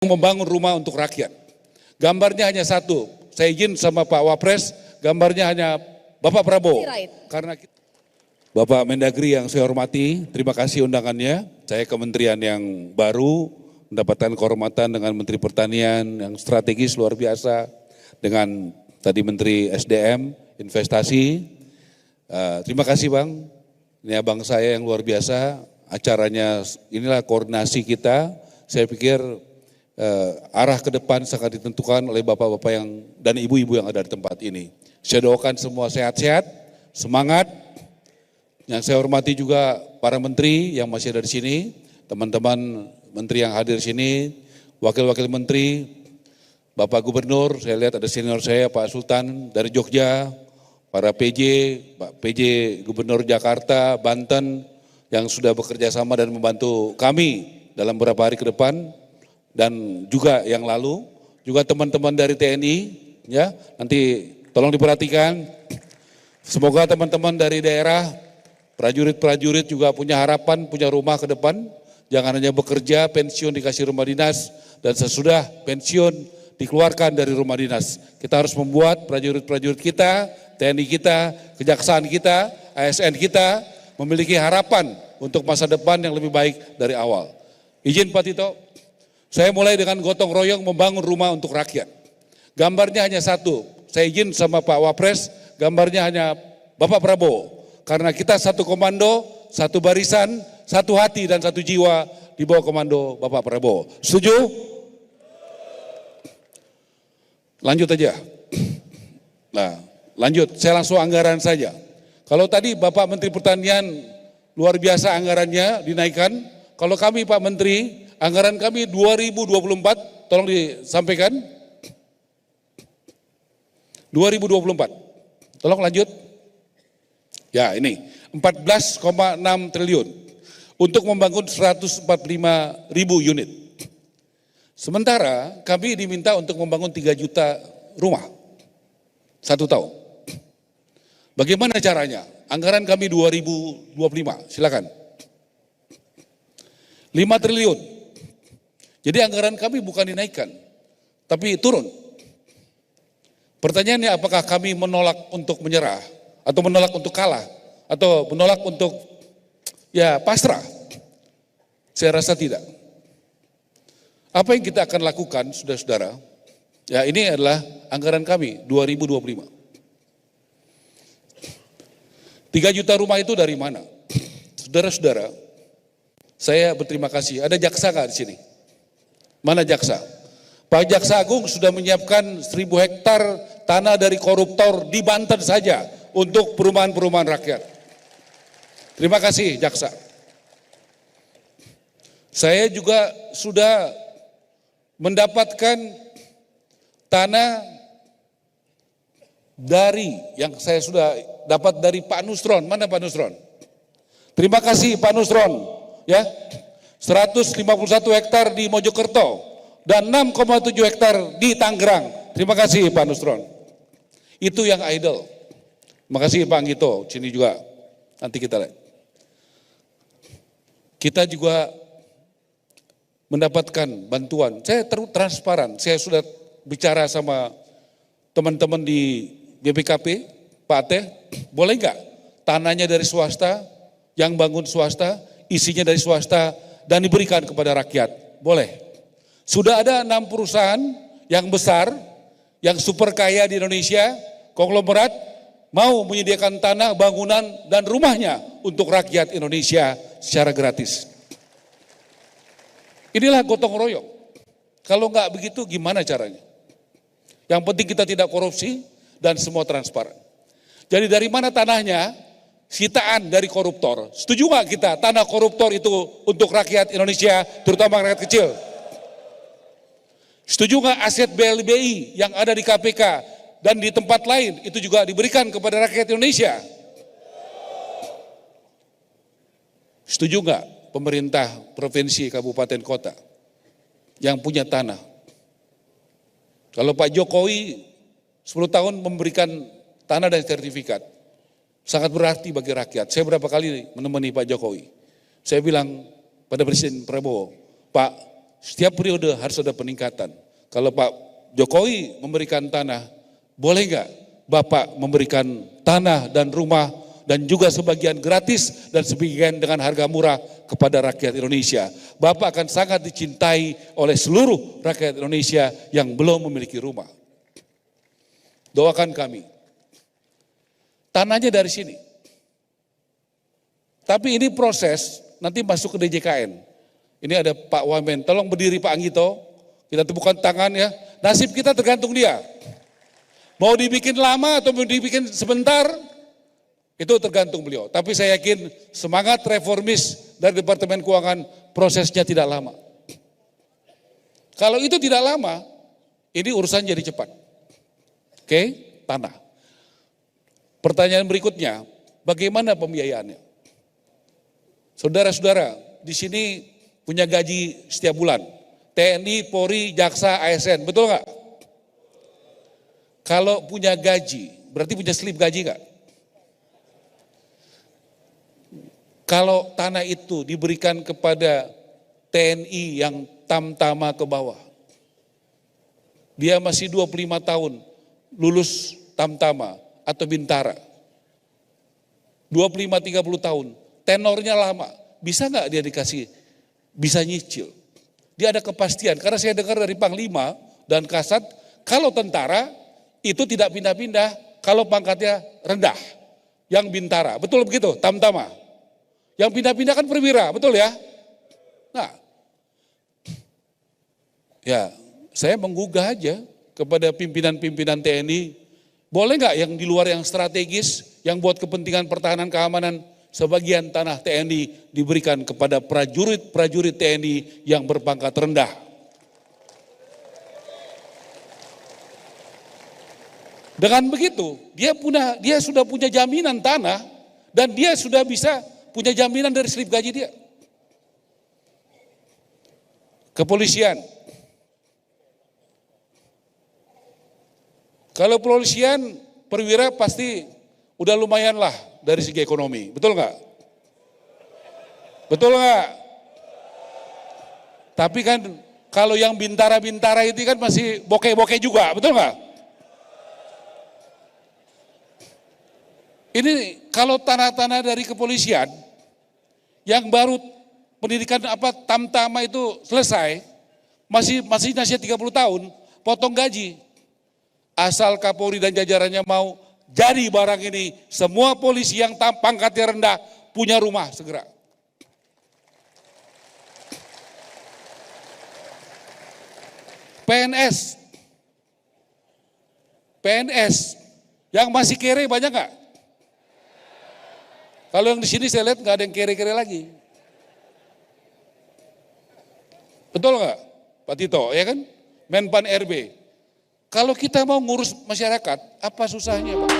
Membangun rumah untuk rakyat. Gambarnya hanya satu. Saya izin sama Pak Wapres, gambarnya hanya Bapak Prabowo. Karena Bapak Mendagri yang saya hormati, terima kasih undangannya. Saya kementerian yang baru, mendapatkan kehormatan dengan Menteri Pertanian yang strategis luar biasa, dengan tadi Menteri SDM, investasi. Terima kasih Bang, ini abang saya yang luar biasa, acaranya inilah koordinasi kita. Saya pikir arah ke depan sangat ditentukan oleh bapak-bapak dan ibu-ibu yang ada di tempat ini. Saya doakan semua sehat-sehat, semangat. Yang saya hormati juga para menteri yang masih ada di sini, teman-teman menteri yang hadir di sini, wakil-wakil menteri, Bapak Gubernur, saya lihat ada senior saya Pak Sultan dari Jogja, para PJ, Pak PJ Gubernur Jakarta, Banten yang sudah bekerja sama dan membantu kami dalam beberapa hari ke depan. Dan juga yang lalu, juga teman-teman dari TNI, ya nanti tolong diperhatikan. Semoga teman-teman dari daerah, prajurit-prajurit juga punya harapan, punya rumah ke depan. Jangan hanya bekerja, pensiun dikasih rumah dinas, dan sesudah pensiun dikeluarkan dari rumah dinas. Kita harus membuat prajurit-prajurit kita, TNI kita, kejaksaan kita, ASN kita, memiliki harapan untuk masa depan yang lebih baik dari awal. Izin Pak Tito. Saya mulai dengan gotong royong membangun rumah untuk rakyat. Gambarnya hanya satu. Saya izin sama Pak Wapres, gambarnya hanya Bapak Prabowo. Karena kita satu komando, satu barisan, satu hati dan satu jiwa di bawah komando Bapak Prabowo. Setuju? Lanjut aja. Nah, lanjut. Saya langsung anggaran saja. Kalau tadi Bapak Menteri Pertanian luar biasa anggarannya dinaikkan. Kalau kami Pak Menteri, anggaran kami 2024, tolong disampaikan. 2024, tolong lanjut. Ya ini, 14,6 triliun untuk membangun 145.000 unit. Sementara kami diminta untuk membangun 3 juta rumah, 1 tahun. Bagaimana caranya? Anggaran kami 2025, silakan. 5 triliun. Jadi anggaran kami bukan dinaikkan, tapi turun. Pertanyaannya apakah kami menolak untuk menyerah, atau menolak untuk kalah, atau menolak untuk ya pasrah? Saya rasa tidak. Apa yang kita akan lakukan, saudara-saudara? Ya ini adalah anggaran kami 2025. 3 juta rumah itu dari mana? Saudara-saudara, saya berterima kasih. Ada jaksa nggak di sini? Mana jaksa? Pak Jaksa Agung sudah menyiapkan 1.000 hektar tanah dari koruptor di Banten saja untuk perumahan-perumahan rakyat. Terima kasih jaksa. Saya juga sudah mendapatkan tanah dari yang saya sudah dapat dari Pak Nusron. Mana Pak Nusron? Terima kasih Pak Nusron. Ya, 151 hektar di Mojokerto dan 6,7 hektar di Tangerang. Terima kasih Pak Nusron. Itu yang idle. Terima kasih Pak Anggito, sini juga. Nanti kita lihat. Kita juga mendapatkan bantuan. Saya transparan. Saya sudah bicara sama teman-teman di BPKP, Pak Ateh, boleh nggak tanahnya dari swasta, yang bangun swasta, isinya dari swasta dan diberikan kepada rakyat, boleh. Sudah ada 6 perusahaan yang besar, yang super kaya di Indonesia, konglomerat, mau menyediakan tanah, bangunan dan rumahnya untuk rakyat Indonesia secara gratis. Inilah gotong royong. Kalau nggak begitu gimana caranya? Yang penting kita tidak korupsi dan semua transparan. Jadi dari mana tanahnya? Sitaan dari koruptor. Setuju nggak kita tanah koruptor itu untuk rakyat Indonesia, terutama rakyat kecil? Setuju nggak aset BLBI yang ada di KPK dan di tempat lain itu juga diberikan kepada rakyat Indonesia? Setuju nggak pemerintah provinsi, kabupaten, kota yang punya tanah? Kalau Pak Jokowi 10 tahun memberikan tanah dan sertifikat, sangat berarti bagi rakyat. Saya berapa kali menemani Pak Jokowi. Saya bilang pada Presiden Prabowo, Pak, Setiap periode harus ada peningkatan. Kalau Pak Jokowi memberikan tanah, boleh nggak Bapak memberikan tanah dan rumah dan juga sebagian gratis dan sebagian dengan harga murah kepada rakyat Indonesia. Bapak akan sangat dicintai oleh seluruh rakyat Indonesia yang belum memiliki rumah. Doakan kami. Tanahnya dari sini. Tapi ini proses, nanti masuk ke DJKN. Ini ada Pak Wamen, tolong berdiri Pak Anggito, kita tepukan tangan ya. Nasib kita tergantung dia. Mau dibikin lama atau mau dibikin sebentar, itu tergantung beliau. Tapi saya yakin semangat reformis dari Departemen Keuangan prosesnya tidak lama. Kalau itu tidak lama, ini urusan jadi cepat. Oke, tanah. Pertanyaan berikutnya, bagaimana pembiayaannya? Saudara-saudara, di sini punya gaji setiap bulan. TNI, Polri, Jaksa, ASN, betul nggak? Kalau punya gaji, berarti punya slip gaji nggak? Kalau tanah itu diberikan kepada TNI yang tamtama ke bawah, dia masih 25 tahun, lulus tamtama atau bintara, 25-30 tahun, tenornya lama, bisa nggak dia dikasih, bisa nyicil? Dia ada kepastian, karena saya dengar dari Panglima dan Kasat, kalau tentara itu tidak pindah-pindah, kalau pangkatnya rendah, yang bintara, betul begitu, tamtama. Yang pindah-pindah kan perwira, betul ya? Nah, ya saya menggugah aja kepada pimpinan-pimpinan TNI, boleh nggak yang di luar yang strategis, yang buat kepentingan pertahanan keamanan, sebagian tanah TNI diberikan kepada prajurit-prajurit TNI yang berpangkat rendah. Dengan begitu, dia sudah punya jaminan tanah dan dia sudah bisa punya jaminan dari slip gaji dia. Kepolisian. Kalau kepolisian perwira pasti udah lumayan lah dari segi ekonomi, betul nggak? Betul nggak? Tapi kan kalau yang bintara-bintara itu kan masih bokeh-bokeh juga, betul nggak? Ini kalau tanah-tanah dari kepolisian yang baru pendidikan tamtama itu selesai, masih 30 tahun, potong gaji. Asal Kapolri dan jajarannya mau jadi barang ini, semua polisi yang pangkatnya rendah punya rumah segera. PNS yang masih kere banyak nggak? Kalau yang di sini saya lihat nggak ada yang kere-kere lagi. Betul nggak, Pak Tito? Ya kan, Menpan RB. Kalau kita mau ngurus masyarakat, apa susahnya, Pak?